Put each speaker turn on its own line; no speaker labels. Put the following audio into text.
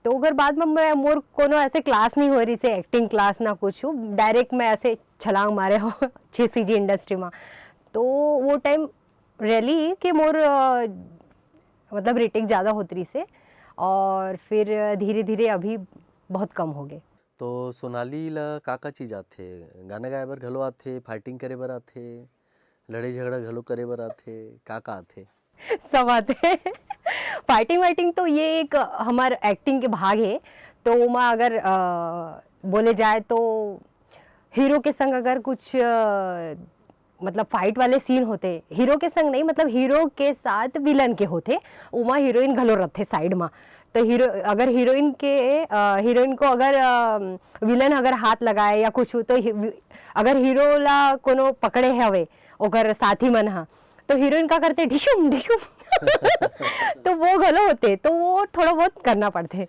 तो अगर बाद में मैं मोर कोनो ऐसे क्लास नहीं हो रही से एक्टिंग क्लास ना कुछ डायरेक्ट मैं ऐसे छलांग मारे हो सीजी इंडस्ट्री में तो वो टाइम रियली कि मोर मतलब रेटिंग ज़्यादा होती रही से और फिर धीरे धीरे अभी बहुत कम हो गए।
तो सोनाली ला का चीज आथे? गाना गाए बर घलो आथे, फाइटिंग करे बर आथे, लड़ाई झगड़ा घलो करे बर आथे, का आथे?
सब आते हैं फाइटिंग वाइटिंग तो ये एक हमार एक्टिंग के भाग है। तो वहाँ अगर बोले जाए तो हीरो के संग अगर कुछ मतलब फाइट वाले सीन होते हीरो के संग नहीं मतलब हीरो के साथ विलन के होते उमा हीरोइन घलो रहते साइड में। तो हीरो अगर हीरोइन को अगर विलन अगर हाथ लगाए या कुछ तो अगर हीरो ला कोनो पकड़े हवे ओकर साथी मन हा तो हीरोइन का करते ढिशुम ढिशुम तो वो घलो होते तो वो थोड़ा बहुत करना पड़ते।